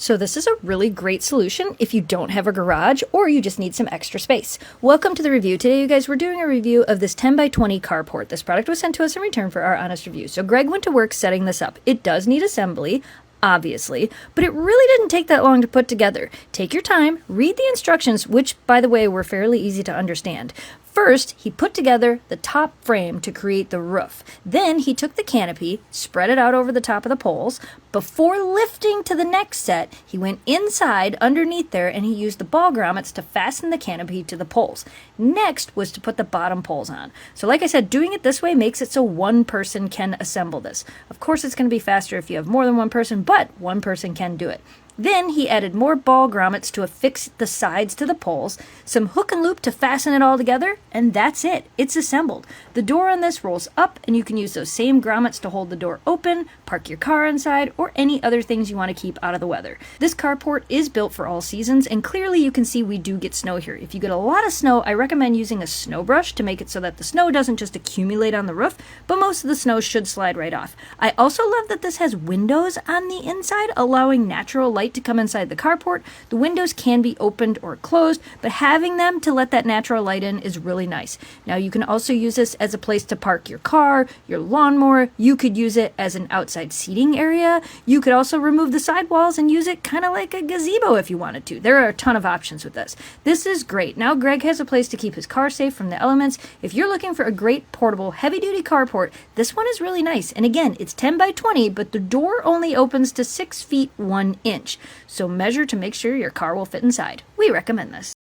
So this is a really great solution if you don't have a garage or you just need some extra space. Welcome to the review. Today, you guys, we're doing a review of this 10 by 20 carport. This product was sent to us in return for our honest review. So Greg went to work setting this up. It does need assembly, obviously, but it really didn't take that long to put together. Take your time, read the instructions, which, by the way, were fairly easy to understand. First, he put together the top frame to create the roof. Then he took the canopy, spread it out over the top of the poles. Before lifting to the next set, he went inside underneath there and he used the ball grommets to fasten the canopy to the poles. Next was to put the bottom poles on. So like I said, doing it this way makes it so one person can assemble this. Of course, it's going to be faster if you have more than one person, but one person can do it. Then he added more ball grommets to affix the sides to the poles, some hook and loop to fasten it all together, and that's it. It's assembled. The door on this rolls up, and you can use those same grommets to hold the door open, park your car inside, or any other things you want to keep out of the weather. This carport is built for all seasons, and clearly you can see we do get snow here. If you get a lot of snow, I recommend using a snow brush to make it so that the snow doesn't just accumulate on the roof, but most of the snow should slide right off. I also love that this has windows on the inside, allowing natural light to come inside the carport. The windows can be opened or closed, but having them to let that natural light in is really nice. Now you can also use this as a place to park your car, your lawnmower. You could use it as an outside seating area. You could also remove the sidewalls and use it kind of like a gazebo if you wanted to. There are a ton of options with this. This is great. Now Greg has a place to keep his car safe from the elements. If you're looking for a great portable heavy-duty carport, this one is really nice. And again, it's 10 by 20, but the door only opens to 6 feet 1 inch. So measure to make sure your car will fit inside. We recommend this.